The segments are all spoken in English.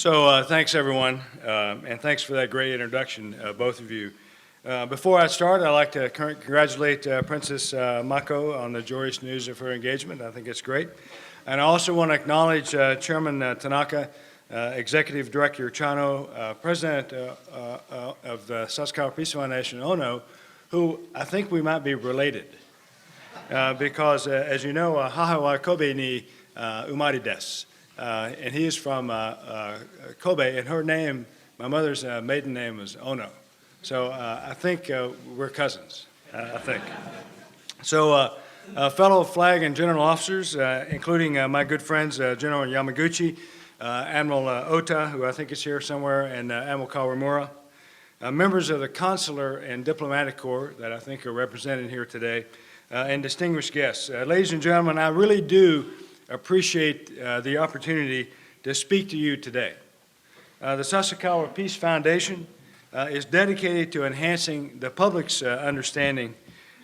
Thanks everyone, and thanks for that great introduction, both of you. Before I start, I'd like to congratulate Princess Mako on the joyous news of her engagement. I think it's great. And I also want to acknowledge Chairman Tanaka, Executive Director Chano, President of the Sasakawa Peace Foundation, Ono, who I think we might be related. Because, as you know, Haha wa Kobe ni umari desu. And he is from Kobe, and her name, my mother's maiden name was Ono. So I think we're cousins, I think. So fellow flag and general officers, including my good friends, General Yamaguchi, Admiral Ota, who I think is here somewhere, and Admiral Kawamura, members of the Consular and Diplomatic Corps that I think are represented here today, and distinguished guests. Ladies and gentlemen, I really do appreciate the opportunity to speak to you today. The Sasakawa Peace Foundation is dedicated to enhancing the public's understanding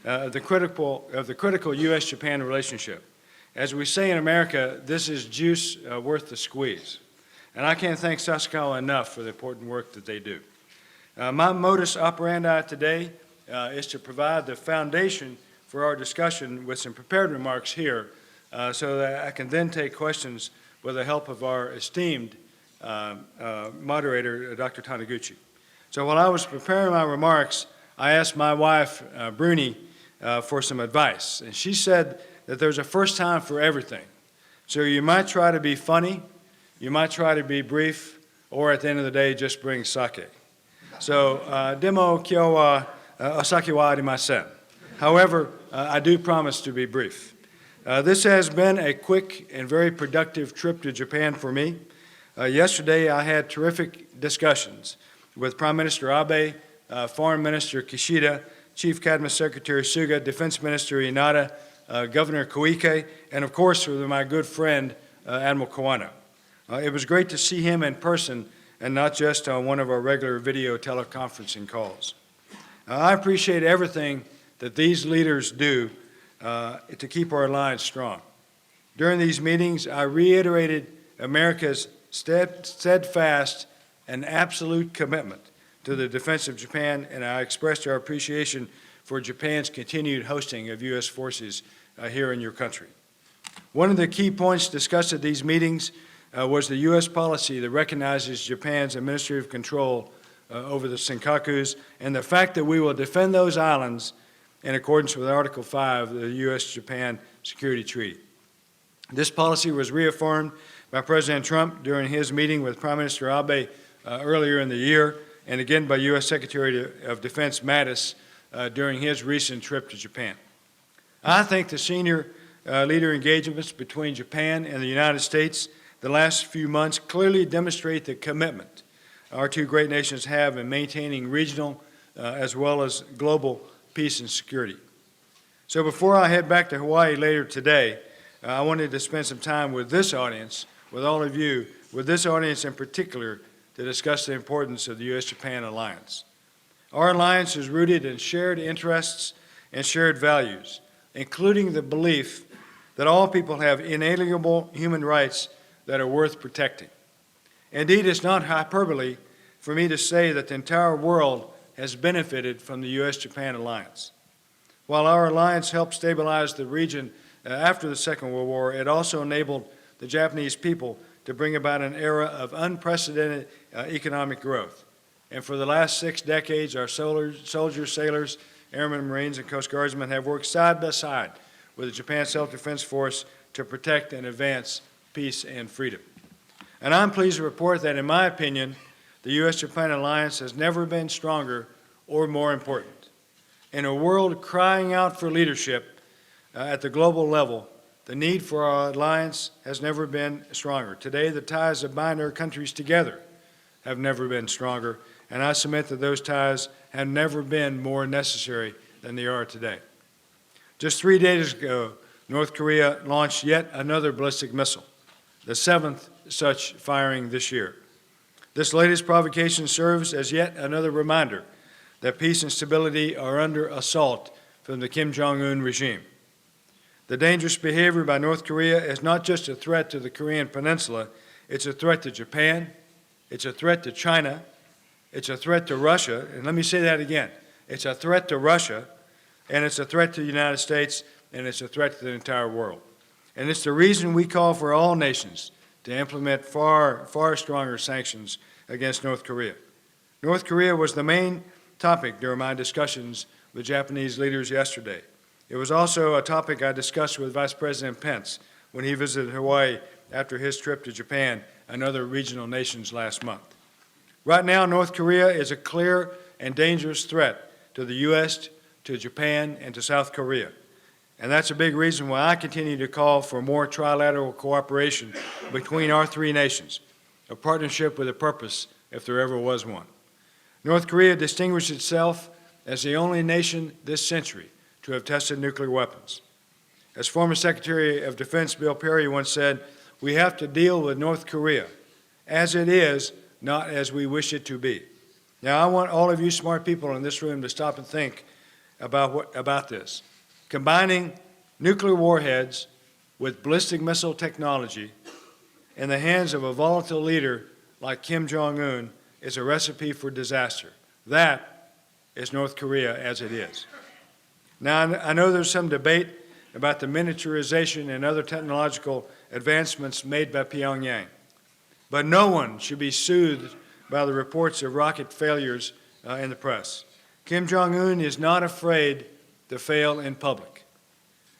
of the critical U.S.-Japan relationship. As we say in America, this is juice worth the squeeze. And I can't thank Sasakawa enough for the important work that they do. My modus operandi today is to provide the foundation for our discussion with some prepared remarks here so that I can then take questions with the help of our esteemed moderator, Dr. Taniguchi. So while I was preparing my remarks, I asked my wife, Bruni, for some advice. And she said that there's a first time for everything. So you might try to be funny, you might try to be brief, or at the end of the day, just bring sake. So, demo kyo wa osake wa arimasen. However, I do promise to be brief. This has been a quick and very productive trip to Japan for me. Yesterday, I had terrific discussions with Prime Minister Abe, Foreign Minister Kishida, Chief Cabinet Secretary Suga, Defense Minister Inada, Governor Koike, and of course with my good friend, Admiral Kawano. It was great to see him in person and not just on one of our regular video teleconferencing calls. I appreciate everything that these leaders do to keep our alliance strong. During these meetings, I reiterated America's steadfast and absolute commitment to the defense of Japan, and I expressed our appreciation for Japan's continued hosting of U.S. forces here in your country. One of the key points discussed at these meetings was the U.S. policy that recognizes Japan's administrative control over the Senkakus and the fact that we will defend those islands in accordance with Article 5 of the U.S.-Japan Security Treaty. This policy was reaffirmed by President Trump during his meeting with Prime Minister Abe earlier in the year, and again by U.S. Secretary of Defense Mattis during his recent trip to Japan. I think the senior leader engagements between Japan and the United States the last few months clearly demonstrate the commitment our two great nations have in maintaining regional as well as global peace and security. So before I head back to Hawaii later today, I wanted to spend some time with this audience, with all of you, with this audience in particular, to discuss the importance of the U.S.-Japan alliance. Our alliance is rooted in shared interests and shared values, including the belief that all people have inalienable human rights that are worth protecting. Indeed, it's not hyperbole for me to say that the entire world has benefited from the U.S.-Japan alliance. While our alliance helped stabilize the region after the Second World War, it also enabled the Japanese people to bring about an era of unprecedented economic growth. And for the last 6 decades, our soldiers, sailors, airmen, Marines, and Coast Guardsmen have worked side by side with the Japan Self-Defense Force to protect and advance peace and freedom. And I'm pleased to report that, in my opinion, the U.S.-Japan alliance has never been stronger or more important. In a world crying out for leadership at the global level, the need for our alliance has never been stronger. Today, the ties that bind our countries together have never been stronger, and I submit that those ties have never been more necessary than they are today. Just 3 days ago, North Korea launched yet another ballistic missile, the 7th such firing this year. This latest provocation serves as yet another reminder that peace and stability are under assault from the Kim Jong-un regime. The dangerous behavior by North Korea is not just a threat to the Korean Peninsula, it's a threat to Japan, It's a threat to China. It's a threat to Russia. And let me say that again. It's a threat to Russia, and it's a threat to the United States, and it's a threat to the entire world. And it's the reason we call for all nations to implement far stronger sanctions against North Korea. North Korea was the main topic during my discussions with Japanese leaders yesterday. It was also a topic I discussed with Vice President Pence when he visited Hawaii after his trip to Japan and other regional nations last month. Right now, North Korea is a clear and dangerous threat to the U.S., to Japan, and to South Korea. And that's a big reason why I continue to call for more trilateral cooperation between our three nations, a partnership with a purpose if there ever was one. North Korea distinguished itself as the only nation this century to have tested nuclear weapons. As former Secretary of Defense Bill Perry once said, we have to deal with North Korea as it is, not as we wish it to be. Now, I want all of you smart people in this room to stop and think about this. Combining nuclear warheads with ballistic missile technology in the hands of a volatile leader like Kim Jong-un is a recipe for disaster. That is North Korea as it is. Now, I know there's some debate about the miniaturization and other technological advancements made by Pyongyang, but no one should be soothed by the reports of rocket failures in the press. Kim Jong-un is not afraid to fail in public,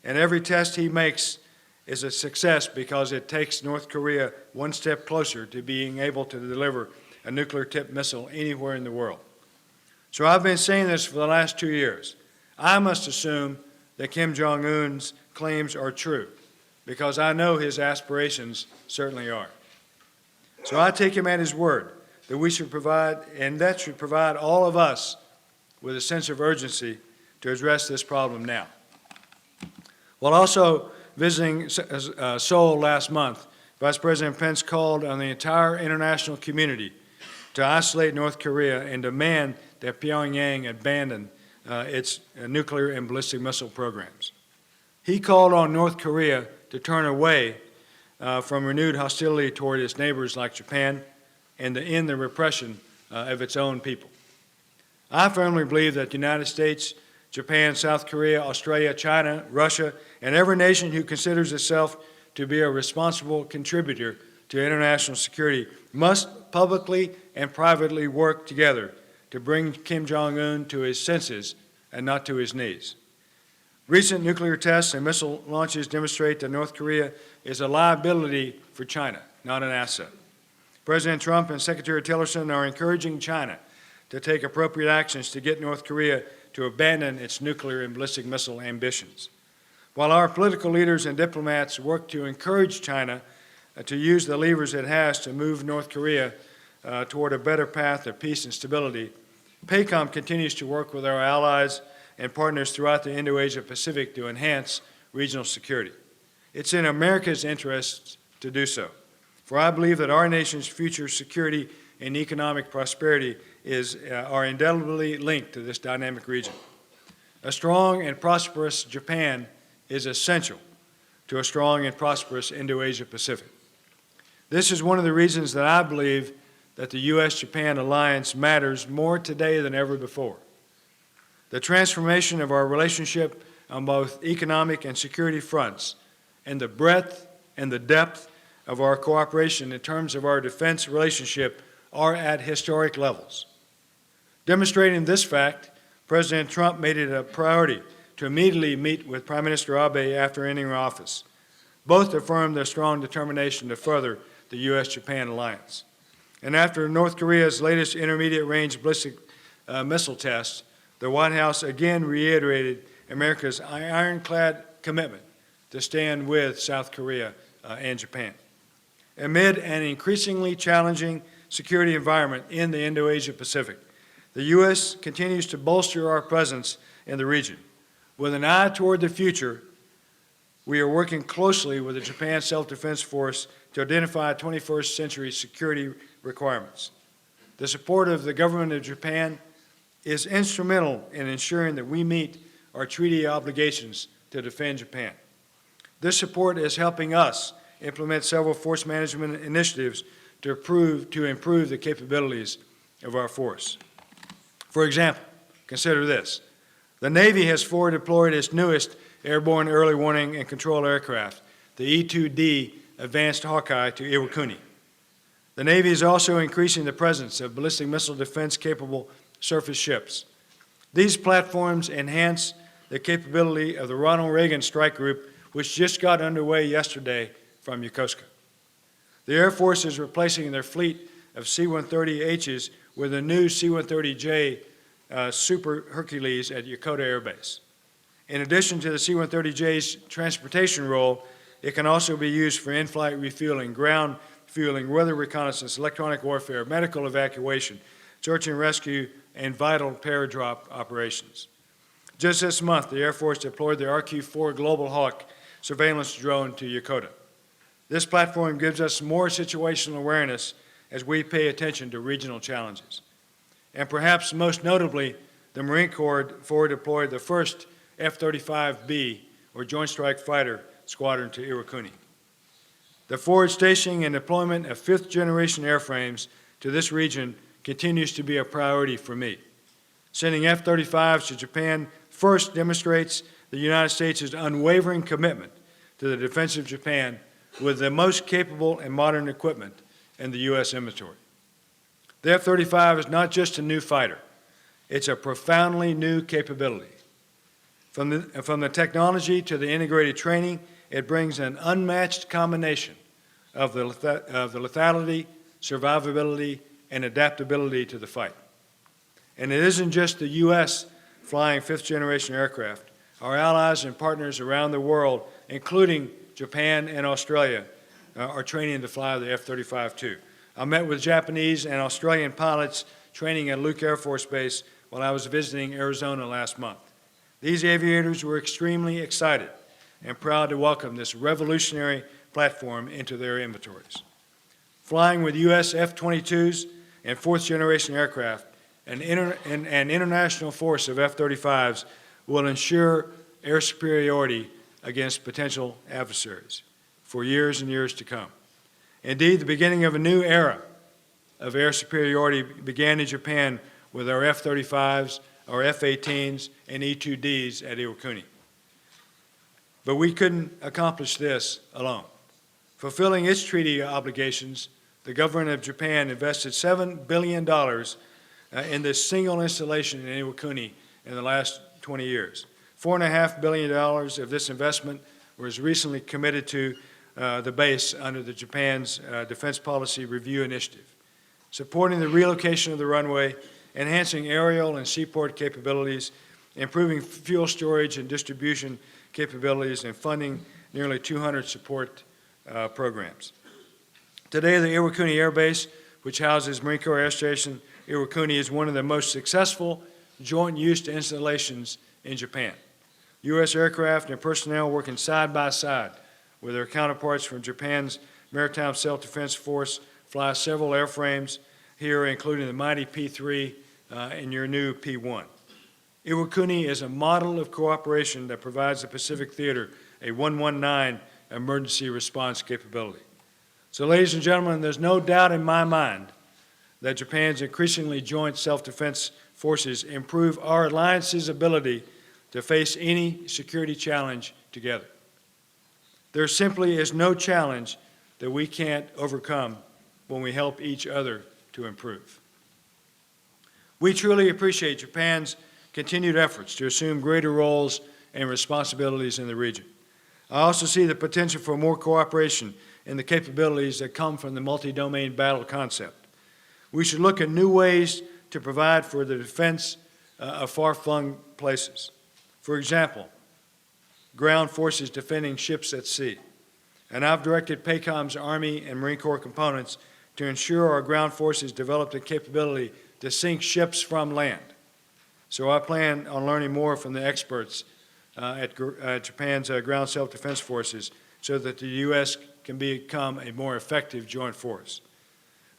and every test he makes is a success because it takes North Korea one step closer to being able to deliver a nuclear-tipped missile anywhere in the world. So I've been saying this for the last 2 years. I must assume that Kim Jong-un's claims are true because I know his aspirations certainly are. So I take him at his word that we should provide, and that should provide all of us with a sense of urgency to address this problem now. While also visiting Seoul last month, Vice President Pence called on the entire international community to isolate North Korea and demand that Pyongyang abandon its nuclear and ballistic missile programs. He called on North Korea to turn away from renewed hostility toward its neighbors like Japan and to end the repression of its own people. I firmly believe that the United States, Japan, South Korea, Australia, China, Russia, and every nation who considers itself to be a responsible contributor to international security must publicly and privately work together to bring Kim Jong-un to his senses and not to his knees. Recent nuclear tests and missile launches demonstrate that North Korea is a liability for China, not an asset. President Trump and Secretary Tillerson are encouraging China to take appropriate actions to get North Korea to abandon its nuclear and ballistic missile ambitions. While our political leaders and diplomats work to encourage China to use the levers it has to move North Korea toward a better path of peace and stability, PACOM continues to work with our allies and partners throughout the Indo-Asia Pacific to enhance regional security. It's in America's interest to do so, for I believe that our nation's future security and economic prosperity are indelibly linked to this dynamic region. A strong and prosperous Japan is essential to a strong and prosperous Indo-Asia Pacific. This is one of the reasons that I believe that the U.S.-Japan alliance matters more today than ever before. The transformation of our relationship on both economic and security fronts, and the breadth and the depth of our cooperation in terms of our defense relationship are at historic levels. Demonstrating this fact, President Trump made it a priority to immediately meet with Prime Minister Abe after entering office. Both affirmed their strong determination to further the U.S.-Japan alliance. And after North Korea's latest intermediate-range ballistic missile test, the White House again reiterated America's ironclad commitment to stand with South Korea and Japan. Amid an increasingly challenging security environment in the Indo-Asia Pacific, the U.S. continues to bolster our presence in the region. With an eye toward the future, we are working closely with the Japan Self-Defense Force to identify 21st century security requirements. The support of the government of Japan is instrumental in ensuring that we meet our treaty obligations to defend Japan. This support is helping us implement several force management initiatives to improve the capabilities of our force. For example, consider this. The Navy has forward deployed its newest airborne early warning and control aircraft, the E-2D Advanced Hawkeye, to Iwakuni. The Navy is also increasing the presence of ballistic missile defense-capable surface ships. These platforms enhance the capability of the Ronald Reagan Strike Group, which just got underway yesterday from Yokosuka. The Air Force is replacing their fleet of C-130Hs with a new C-130J Super Hercules at Yokota Air Base. In addition to the C-130J's transportation role, it can also be used for in-flight refueling, ground fueling, weather reconnaissance, electronic warfare, medical evacuation, search and rescue, and vital paradrop operations. Just this month, the Air Force deployed the RQ-4 Global Hawk surveillance drone to Yokota. This platform gives us more situational awareness as we pay attention to regional challenges. And perhaps most notably, the Marine Corps forward deployed the first F-35B, or Joint Strike Fighter, squadron to Iwakuni. The forward stationing and deployment of fifth-generation airframes to this region continues to be a priority for me. Sending F-35s to Japan first demonstrates the United States' unwavering commitment to the defense of Japan with the most capable and modern equipment in the U.S. inventory. The F-35 is not just a new fighter. It's a profoundly new capability. From the technology to the integrated training, it brings an unmatched combination of the lethality, survivability, and adaptability to the fight. And it isn't just the U.S. flying fifth-generation aircraft. Our allies and partners around the world, including Japan and Australia, are training to fly the F-35 too. I met with Japanese and Australian pilots training at Luke Air Force Base while I was visiting Arizona last month. These aviators were extremely excited and proud to welcome this revolutionary platform into their inventories. Flying with U.S. F-22s and fourth-generation aircraft, an international force of F-35s will ensure air superiority against potential adversaries for years and years to come. Indeed, the beginning of a new era of air superiority began in Japan with our F-35s, our F-18s, and E-2Ds at Iwakuni. But we couldn't accomplish this alone. Fulfilling its treaty obligations, the government of Japan invested $7 billion in this single installation in Iwakuni in the last 20 years. $4.5 billion of this investment was recently committed to the base under the Japan's Defense Policy Review Initiative, supporting the relocation of the runway, enhancing aerial and seaport capabilities, improving fuel storage and distribution capabilities, and funding nearly 200 support programs. Today, the Iwakuni Air Base, which houses Marine Corps Air Station Iwakuni, is one of the most successful joint-use installations in Japan. U.S. aircraft and personnel working side by side with their counterparts from Japan's Maritime Self-Defense Force fly several airframes here, including the mighty P-3 and your new P-1. Iwakuni is a model of cooperation that provides the Pacific Theater a 119 emergency response capability. So, ladies and gentlemen, there's no doubt in my mind that Japan's increasingly joint self-defense forces improve our alliance's ability to face any security challenge together. There simply is no challenge that we can't overcome when we help each other to improve. We truly appreciate Japan's continued efforts to assume greater roles and responsibilities in the region. I also see the potential for more cooperation in the capabilities that come from the multi-domain battle concept. We should look at new ways to provide for the defense of far-flung places. For example, ground forces defending ships at sea. And I've directed PACOM's Army and Marine Corps components to ensure our ground forces develop the capability to sink ships from land. So I plan on learning more from the experts at Japan's ground self-defense forces so that the U.S. can become a more effective joint force.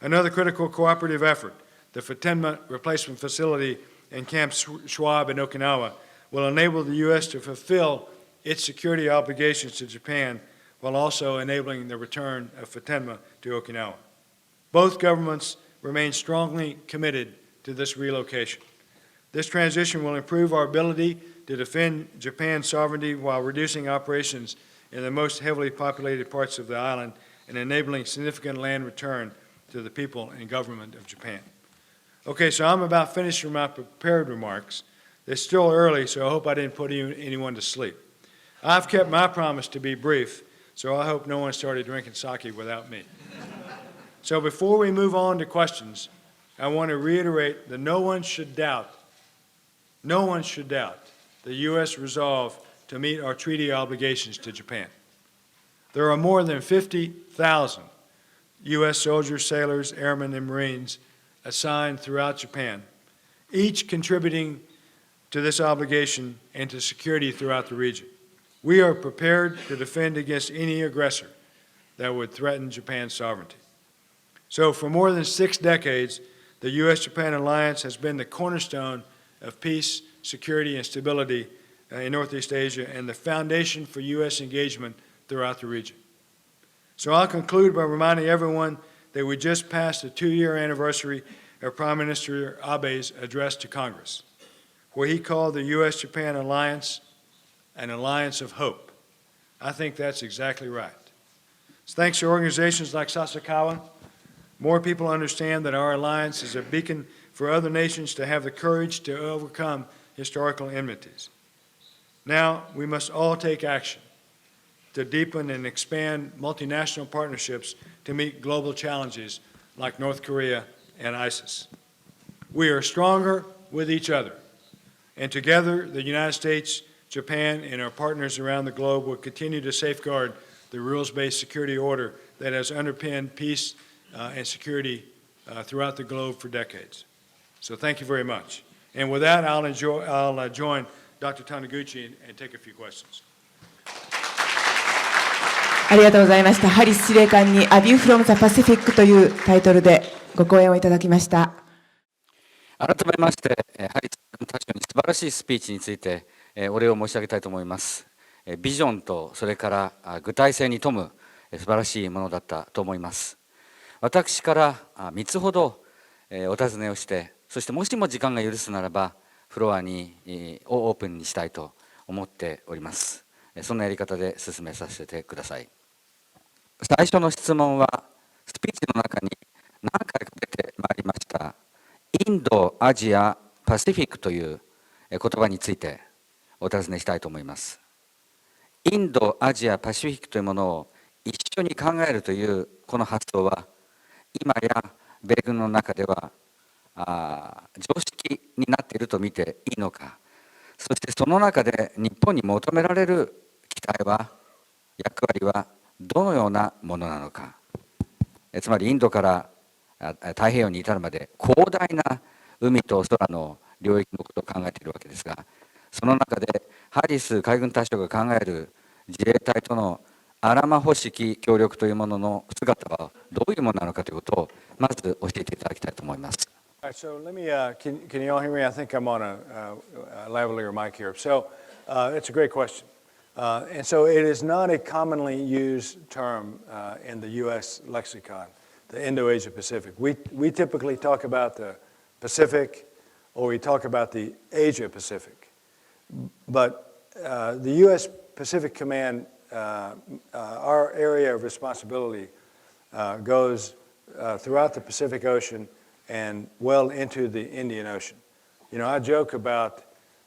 Another critical cooperative effort, the Futenma Replacement Facility in Camp Schwab in Okinawa, will enable the U.S. to fulfill its security obligations to Japan while also enabling the return of Futenma to Okinawa. Both governments remain strongly committed to this relocation. This transition will improve our ability to defend Japan's sovereignty while reducing operations in the most heavily populated parts of the island and enabling significant land return to the people and government of Japan. Okay, so I'm about finished with my prepared remarks. It's still early, so I hope I didn't put anyone to sleep. I've kept my promise to be brief, so I hope no one started drinking sake without me. So before we move on to questions, I want to reiterate that no one should doubt the U.S. resolve to meet our treaty obligations to Japan. There are more than 50,000 U.S. soldiers, sailors, airmen, and Marines assigned throughout Japan, each contributing to this obligation and to security throughout the region. We are prepared to defend against any aggressor that would threaten Japan's sovereignty. So for more than 6 decades, the U.S.-Japan alliance has been the cornerstone of peace, security, and stability in Northeast Asia and the foundation for U.S. engagement throughout the region. So I'll conclude by reminding everyone that we just passed the 2-year anniversary of Prime Minister Abe's address to Congress, where he called the U.S.-Japan alliance an alliance of hope. I think that's exactly right. So thanks to organizations like Sasakawa, more people understand that our alliance is a beacon for other nations to have the courage to overcome historical enmities. Now, we must all take action to deepen and expand multinational partnerships to meet global challenges like North Korea and ISIS. We are stronger with each other, and together, the United States, Japan, and our partners around the globe will continue to safeguard the rules-based security order that has underpinned peace and security throughout the globe for decades. So thank you very much. And with that, I'll join Dr. Taniguchi and take a few questions. ありがとうございました。ハリス司令官に A View from the Pacific というタイトルでご講演をいただきました。改めまして、ハリス君たちに素晴らしいスピーチについてお礼を申し上げたいと思います。ビジョンとそれから具体性に富む素晴らしいものだったと思います。私から3つほどお尋ねをして、そしてもしも時間が許すならばフロアをオープンにしたいと思っております。そんなやり方で進めさせてください。最初の質問はスピーチの中に何回か出てまいりましたインド、アジア、パシフィックという言葉についてお尋ねしたいと思います。インド、アジア、パシフィックというものを一緒に考えるというこの発想は今や米軍の中では常識になっていると見ていいのか、そしてその中で日本に求められる期待は役割はどのようなものなのか、つまりインドから太平洋に至るまで広大な海と空の領域のことを考えているわけですが、その中でハリス海軍大将が考える自衛隊とのあらま方式協力というものの姿はどういうものなのかということをまず教えていただきたいと思います。All right, so let me, can you all hear me? I think I'm on a lavalier mic here. So it's a great question. And so it is not a commonly used term in the U.S. lexicon, the Indo-Asia Pacific. We typically talk about the Pacific or we talk about the Asia Pacific. But the U.S. Pacific Command, our area of responsibility goes throughout the Pacific Ocean and well into the Indian Ocean. You know, I joke about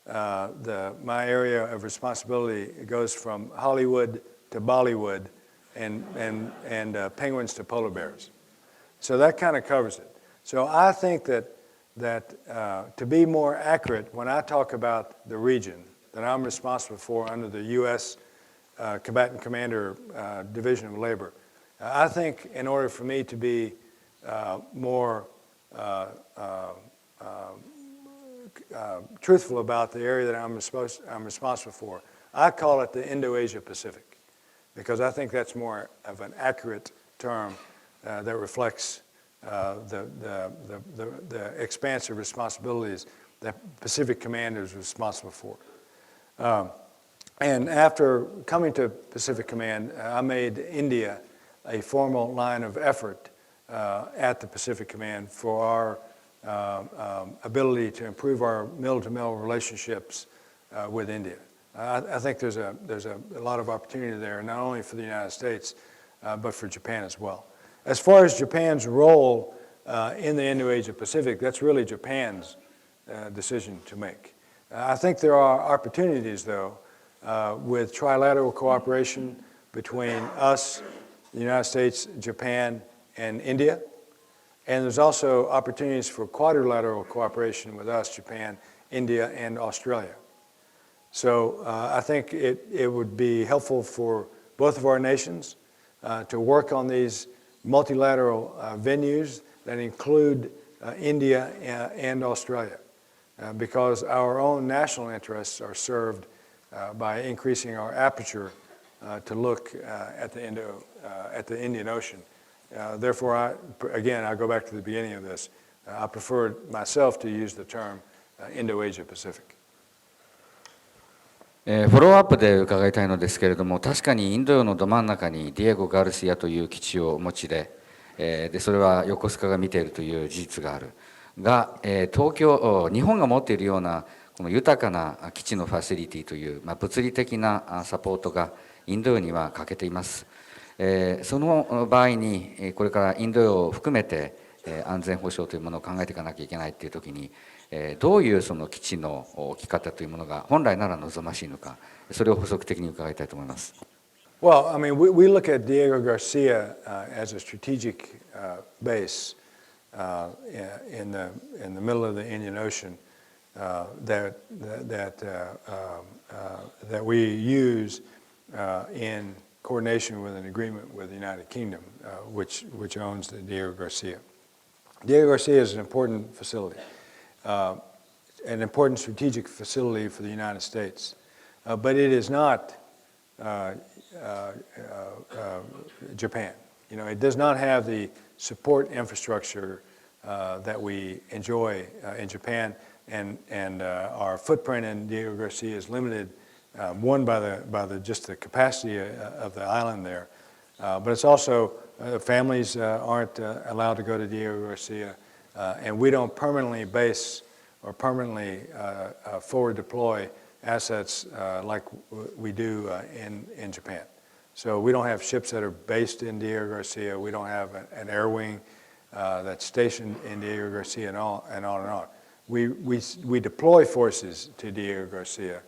my area of responsibility goes from Hollywood to Bollywood and penguins to polar bears. So that kind of covers it. So I think that to be more accurate, when I talk about the region that I'm responsible for under the U.S. Combatant Commander Division of Labor, I think in order for me to be more truthful about the area that I'm responsible for, I call it the Indo-Asia Pacific, because I think that's more of an accurate term that reflects the expansive responsibilities that Pacific Command is responsible for. And after coming to Pacific Command, I made India a formal line of effort at the Pacific Command for our ability to improve our mill-to-mill relationships with India. I think there's a lot of opportunity there, not only for the United States, but for Japan as well. As far as Japan's role in the Indo-Asia-Pacific, that's really Japan's decision to make. I think there are opportunities, though, with trilateral cooperation between us, the United States, Japan, and India. And there's also opportunities for quadrilateral cooperation with us, Japan, India, and Australia. So I think it would be helpful for both of our nations to work on these multilateral venues that include India and Australia, because our own national interests are served by increasing our aperture to look at the Indian Ocean. Therefore, I go back to the beginning of this. I prefer myself to use the term Indo-Asia-Pacific. フォローアップで伺いたいのですけれども、確かにインド洋のど真ん中にディエゴ・ガルシアという基地をお持ちで、それは横須賀が見ているという事実があるが、日本が持っているようなこの豊かな基地のファシリティという、物理的なサポートがインド洋には欠けています。その場合にこれからインド洋を含めて安全保障というものを考えていかなきゃいけないというときに、どういうその基地の置き方というものが本来なら望ましいのか、それを補足的に伺いたいと思います。Well, I mean, we look at Diego Garcia as a strategic base in the middle of the Indian Ocean that we use in coordination with an agreement with the United Kingdom, which owns the Diego Garcia. Diego Garcia is an important facility, an important strategic facility for the United States, but it is not Japan. You know, it does not have the support infrastructure that we enjoy in Japan, and our footprint in Diego Garcia is limited. One by just the capacity of the island there, but it's also families aren't allowed to go to Diego Garcia, and we don't permanently base or permanently forward deploy assets like we do in Japan. So we don't have ships that are based in Diego Garcia. We don't have an air wing that's stationed in Diego Garcia, and on and on. We deploy forces to Diego Garcia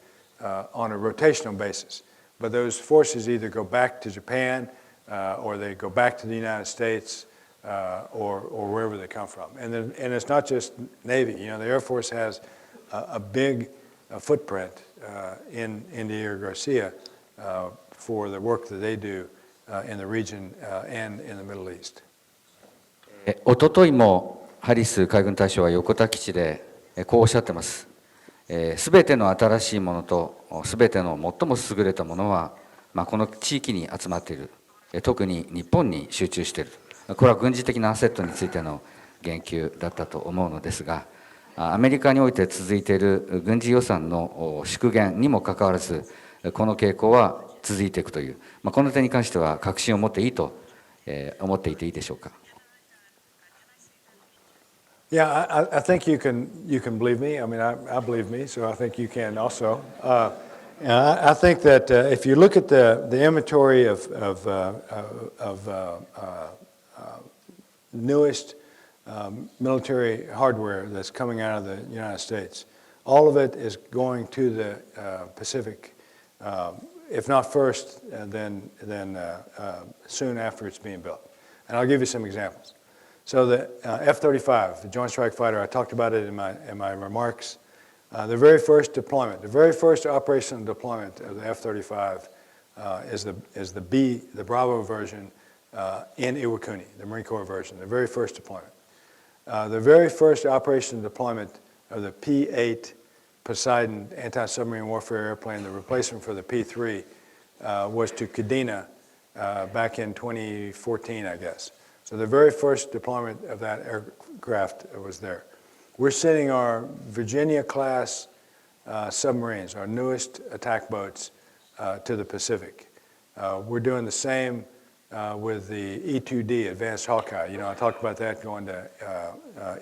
on a rotational basis, but those forces either go back to Japan or they go back to the United States or wherever they come from. And it's not just Navy. You know, the Air Force has a big footprint in Diego Garcia for the work that they do in the region and in the Middle East. おとといもハリス海軍大将は横田基地でこうおっしゃってます。すべての新しいものとすべての最も優れたものは、この地域に集まっている。特に日本に集中している。これは軍事的なアセットについての言及だったと思うのですが、アメリカにおいて続いている軍事予算の縮減にもかかわらず、この傾向は続いていくという、この点に関しては確信を持っていいと思っていていいでしょうか。Yeah, I think you can believe me. I mean, I believe me, so I think you can also. I think that if you look at the inventory of newest military hardware that's coming out of the United States, all of it is going to the Pacific, if not first, then soon after it's being built. And I'll give you some examples. So the F-35, the Joint Strike Fighter, I talked about it in my remarks. The very first deployment, the very first operational deployment of the F-35 is the Bravo version in Iwakuni, the Marine Corps version, the very first deployment. The very first operational deployment of the P-8 Poseidon anti-submarine warfare airplane, the replacement for the P-3, was to Kadena back in 2014, I guess. So the very first deployment of that aircraft was there. We're sending our Virginia-class submarines, our newest attack boats, to the Pacific. We're doing the same with the E-2D, Advanced Hawkeye. I talked about that going to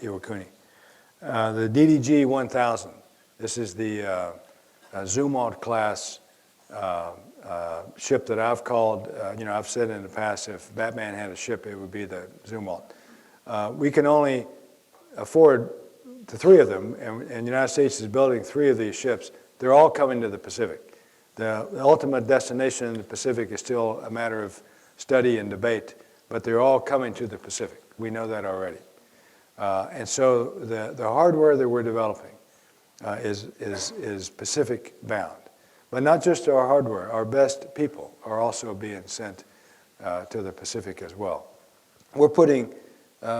Iwakuni. The DDG-1000, this is the Zumwalt class ship that I've called, I've said in the past, if Batman had a ship, it would be the Zumwalt. We can only afford the three of them, and the United States is building three of these ships. They're all coming to the Pacific. The ultimate destination in the Pacific is still a matter of study and debate, but they're all coming to the Pacific. We know that already. And so the hardware that we're developing is Pacific bound. But not just our hardware, our best people are also being sent to the Pacific as well. We're putting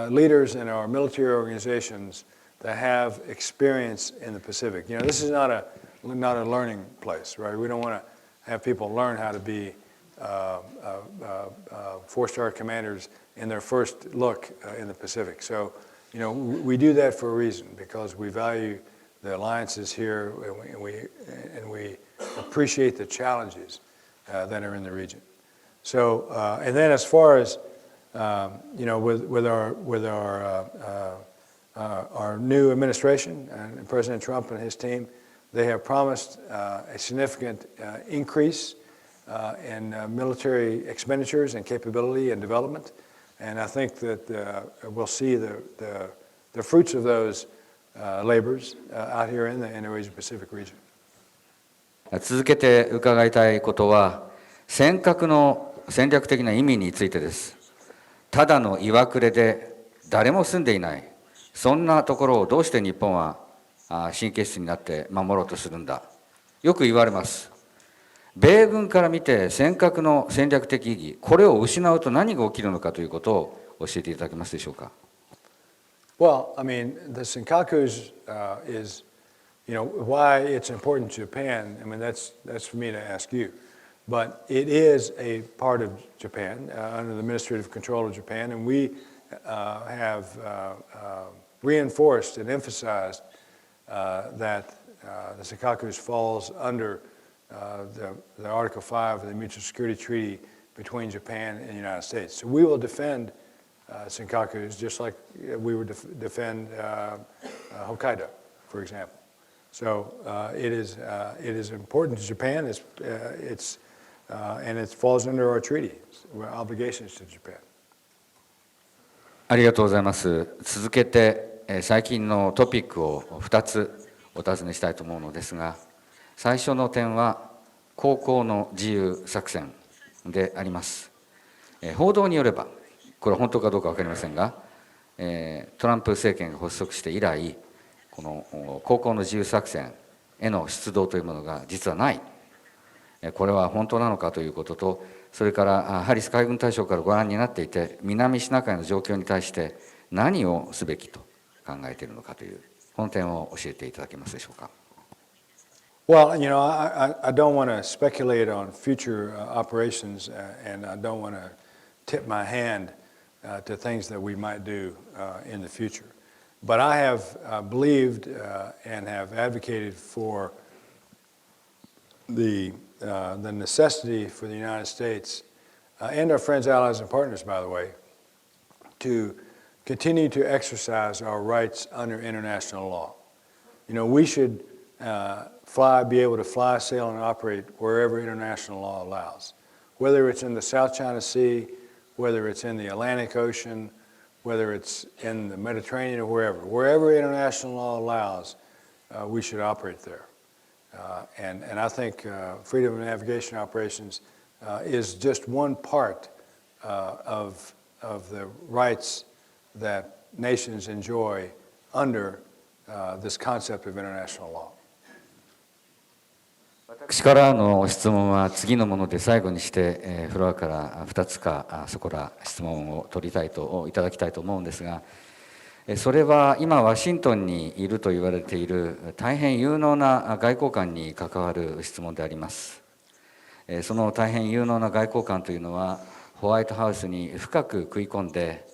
leaders in our military organizations that have experience in the Pacific. This is not a learning place, right? We don't want to have people learn how to be four-star commanders in their first look in the Pacific. So, we do that for a reason, because we value the alliances here, and we appreciate the challenges that are in the region. So, and then as far as with our new administration and President Trump and his team, they have promised a significant increase in military expenditures and capability and development, and I think that we'll see the fruits of those labors out here in the Asia-Pacific region. 続けて伺いたいことは、尖閣の戦略的な意味についてです。ただの岩暮れで誰も住んでいない、そんなところをどうして日本は神経質になって守ろうとするんだ。よく言われます。米軍から見て尖閣の戦略的意義、これを失うと何が起きるのかということを教えていただけますでしょうか。Well, the Senkakus is, why it's important to Japan. That's for me to ask you. But it is a part of Japan, under the administrative control of Japan, and we have reinforced and emphasized that the Senkakus falls under the Article 5 of the Mutual Security Treaty between Japan and the United States. So we will defend Senkakus just like we would defend Hokkaido, for example. So it is important to Japan. And it falls under our treaty, obligations to Japan. ありがとうございます。続けて最近のトピックを2つお尋ねしたいと思うのですが、最初の点は航行の自由作戦であります。報道によれば、これ本当かどうか分かりませんが、トランプ政権が発足して以来、この航行の自由作戦への出動というものが実はない。これは本当なのかということと、それからハリス海軍大将からご覧になっていて、南シナ海の状況に対して何をすべきと考えているのかという、この点を教えていただけますでしょうか。Well, I don't want to speculate on future operations, and I don't want to tip my hand to things that we might do in the future. But I have believed and have advocated for the necessity for the United States and our friends, allies, and partners, by the way, to continue to exercise our rights under international law. We should be able to fly, sail, and operate wherever international law allows, whether it's in the South China Sea, whether it's in the Atlantic Ocean, whether it's in the Mediterranean or wherever international law allows, we should operate there. And I think freedom of navigation operations is just one part of the rights that nations enjoy under this concept of international law. 私からの質問は次のもので最後にして、フロアから2つかそこら質問を取りたいといただきたいと思うんですが、それは今ワシントンにいると言われている大変有能な外交官に関わる質問であります。その大変有能な外交官というのはホワイトハウスに深く食い込んで、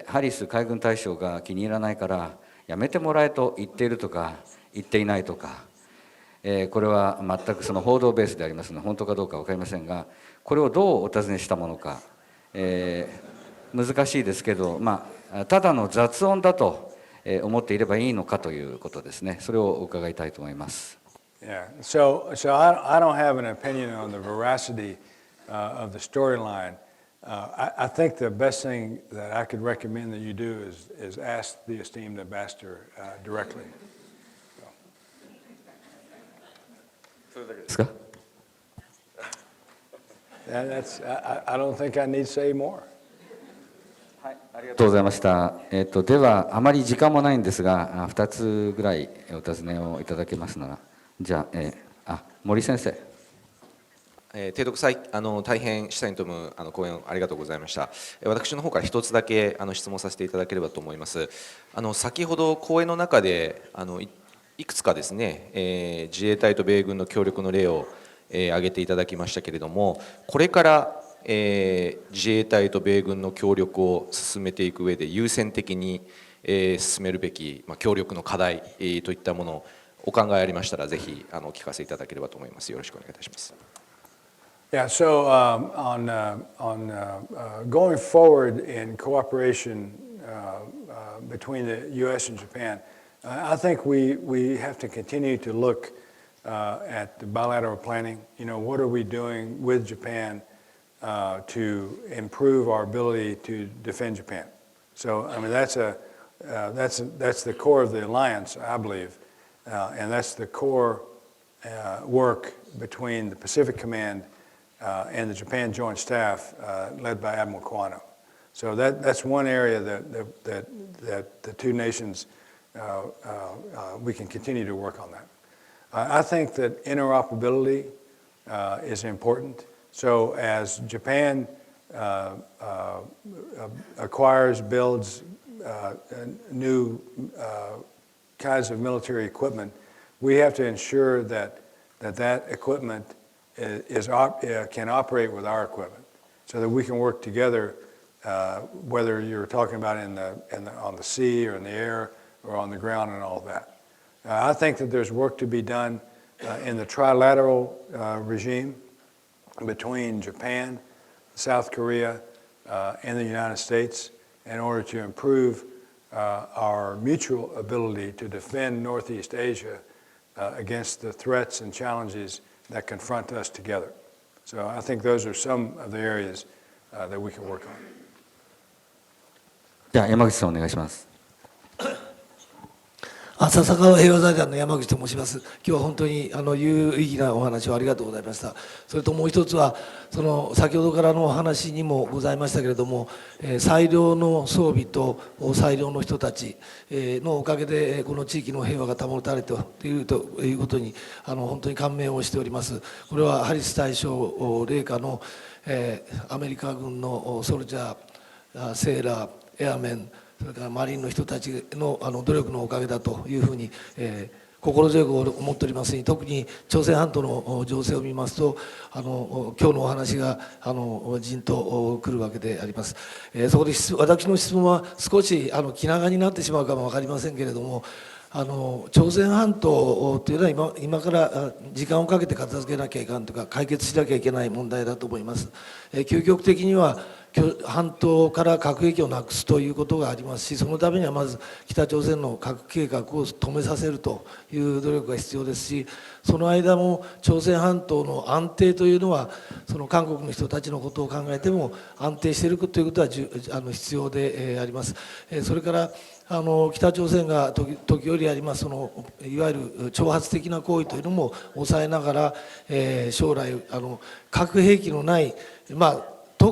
ハリス海軍大将が気に入らないからやめてもらえと言っているとか言っていないとか、これは全くその報道ベースでありますので本当かどうか分かりませんが、これをどうお尋ねしたものか、難しいですけど、ただの雑音だと思っていればいいのかということですね。それを伺いたいと思います。Yeah, so I don't have an opinion on the veracity of the storyline. I think the best thing that I could recommend that you do is ask the esteemed ambassador directly. それだけですか？ I don't think I need to say more. はい、ありがとうございました。ではあまり時間もないんですが、2つぐらいお尋ねをいただけますなら、じゃあ、森先生。提督大変示唆に富む講演ありがとうございました。私の方から一つだけ質問させていただければと思います。先ほど講演の中でいくつかですね、自衛隊と米軍の協力の例を挙げていただきましたけれども、これから自衛隊と米軍の協力を進めていく上で優先的に進めるべき協力の課題といったものをお考えありましたら、ぜひお聞かせいただければと思います。よろしくお願いいたします。Yeah, so going forward in cooperation between the U.S. and Japan, I think we have to continue to look at the bilateral planning. You know, what are we doing with Japan to improve our ability to defend Japan? So, I mean, that's the core of the alliance, I believe, and that's the core work between the Pacific Command and the Japan Joint Staff led by Admiral Kawano. So that's one area that the two nations, we can continue to work on that. I think that interoperability is important. So as Japan acquires, builds new kinds of military equipment, we have to ensure that equipment can operate with our equipment, so that we can work together, whether you're talking about on the sea or in the air or on the ground and all of that. I think that there's work to be done in the trilateral regime between Japan, South Korea, and the United States in order to improve our mutual ability to defend Northeast Asia against the threats and challenges that confront us together. So I think those are some of the areas that we can work on. じゃあ山口さんお願いします。笹川平和財団の山口と申します。今日は本当に有意義なお話をありがとうございました。それともう一つは先ほどからのお話にもございましたけれども、最良の装備と最良の人たちのおかげでこの地域の平和が保たれているということに本当に感銘をしております。これはハリス大将令下のアメリカ軍のソルジャー、セーラー、エアメン、それからマリンの人たちの努力のおかげだというふうに、心強く思っておりますに、特に朝鮮半島の情勢を見ますと今日のお話がじんとくるわけであります。そこで私の質問は少し気長になってしまうかも分かりませんけれども、朝鮮半島というのは今から時間をかけて片付けなきゃいかんとか解決しなきゃいけない問題だと思います。究極的には半島から核兵器をなくすということがありますし、そのためにはまず北朝鮮の核計画を止めさせるという努力が必要ですし、その間も朝鮮半島の安定というのは韓国の人たちのことを考えても安定しているということは必要であります。それから北朝鮮が時折ありますいわゆる挑発的な行為というのも抑えながら、将来核兵器のない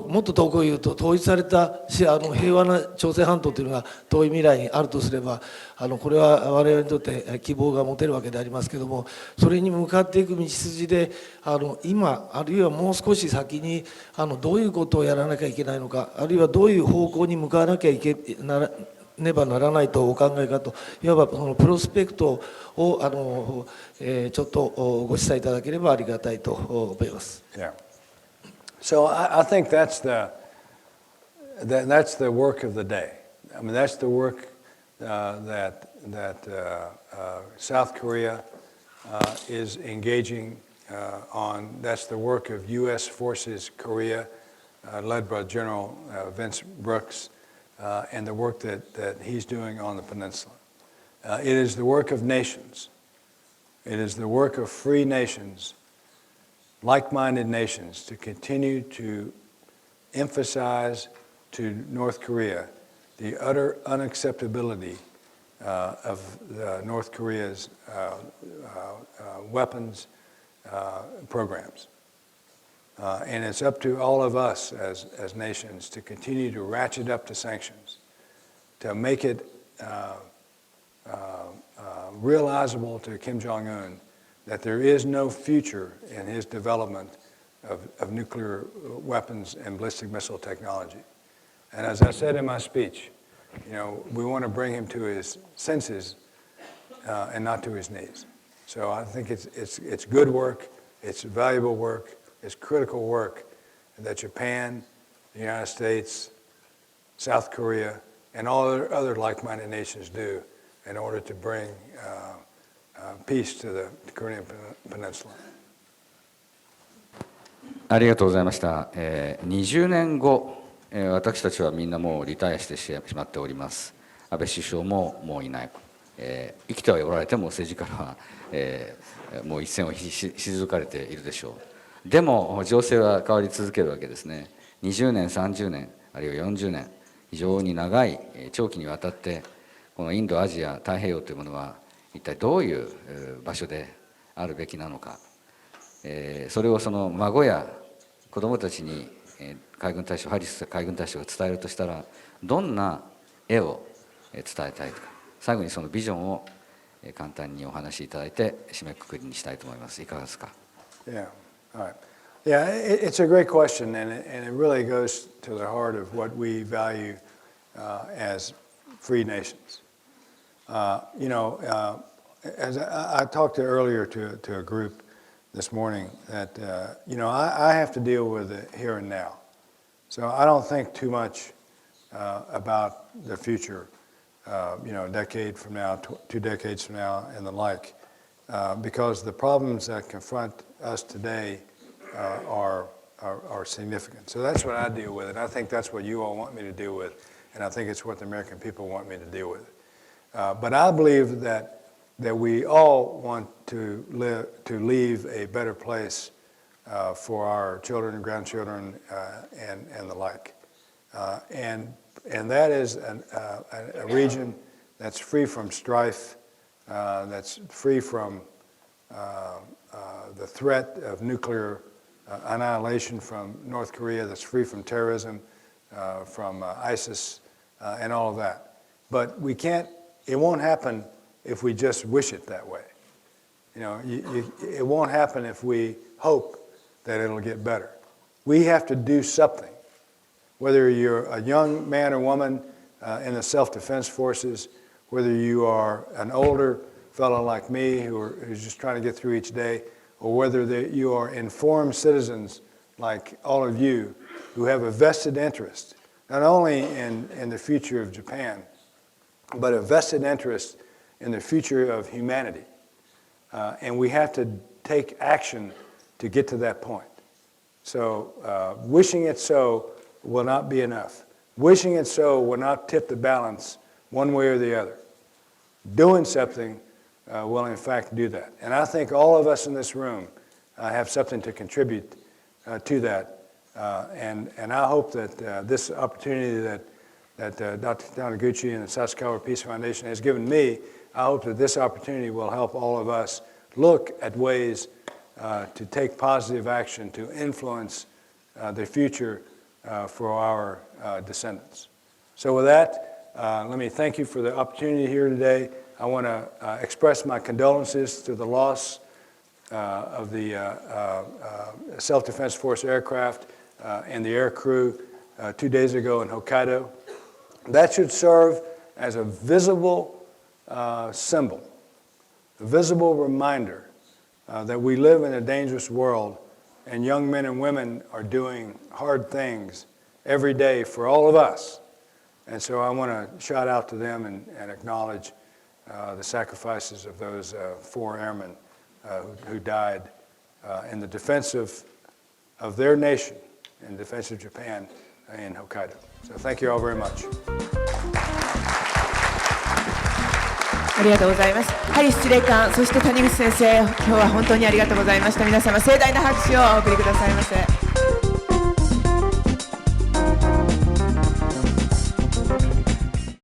もっと遠くを言うと統一された平和な朝鮮半島というのが遠い未来にあるとすればこれは我々にとって希望が持てるわけでありますけれども、それに向かっていく道筋で今あるいはもう少し先にどういうことをやらなきゃいけないのか、あるいはどういう方向に向かわなきゃいけねばならないとお考えかと、いわばそのプロスペクトをちょっとご示唆いただければありがたいと思います。Yeah. So I think that's the work of the day. I mean, that's the work that South Korea is engaging that's the work of U.S. Forces Korea, led by General Vince Brooks, and the work that he's doing on the peninsula. It is the work of nations. It is the work of free nations, like-minded nations, to continue to emphasize to North Korea the utter unacceptability of North Korea's weapons programs. And it's up to all of us as nations to continue to ratchet up the sanctions, to make it realizable to Kim Jong-un that there is no future in his development of nuclear weapons and ballistic missile technology. And as I said in my speech, we want to bring him to his senses and not to his knees. So I think it's good work, it's valuable work, it's critical work that Japan, the United States, South Korea, and all other like-minded nations do in order to bring peace to the Korean Peninsula. ありがとうございました。20年後、私たちはみんなもうリタイアしてしまっております。安倍首相ももういない。生きてはおられても政治家は、もう一線を退かれているでしょう。でも情勢は変わり続けるわけですね。20年、30年、あるいは40年、非常に長い長期にわたってこのインド、アジア、太平洋というものは一体どういう場所であるべきなのか、それをその孫や子どもたちに海軍大将ハリス海軍大将が伝えるとしたらどんな絵を伝えたいとか、最後にそのビジョンを簡単にお話しいただいて締めくくりにしたいと思います。いかがですか。Yeah, all right. Yeah, it's a great question, and it really goes to the heart of what we value as free nations. As I talked earlier to a group this morning that, I have to deal with it here and now. So I don't think too much about the future, a decade from now, 2 decades from now, and the like, because the problems that confront us today are significant. So that's what I deal with, and I think that's what you all want me to deal with, and I think it's what the American people want me to deal with. But I believe that we all want to leave a better place for our children and grandchildren and the like. And that is a region that's free from strife, that's free from the threat of nuclear annihilation from North Korea, that's free from terrorism, from ISIS, and all of that. But it won't happen if we just wish it that way. It won't happen if we hope that it'll get better. We have to do something. Whether you're a young man or woman in the self-defense forces, whether you are an older fellow like me who's just trying to get through each day, or whether you are informed citizens like all of you who have a vested interest, not only in the future of Japan, but a vested interest in the future of humanity. And we have to take action to get to that point. So wishing it so will not be enough. Wishing it so will not tip the balance one way or the other. Doing something will in fact do that. And I think all of us in this room have something to contribute to that. And I hope that this opportunity that Dr. Taniguchi and the Sasakawa Peace Foundation has given me, I hope that this opportunity will help all of us look at ways to take positive action to influence the future for our descendants. So with that, let me thank you for the opportunity here today. I want to express my condolences to the loss of the Self-Defense Force aircraft and the air crew 2 days ago in Hokkaido. That should serve as a visible symbol, a visible reminder that we live in a dangerous world and young men and women are doing hard things every day for all of us. And so I want to shout out to them and acknowledge the sacrifices of those 4 airmen who died in the defense of their nation, in defense of Japan in Hokkaido. So thank you all very much. ありがとうございます。ハリス司令官、そして谷口先生、今日は本当にありがとうございました。皆様盛大な拍手をお送りくださいませ。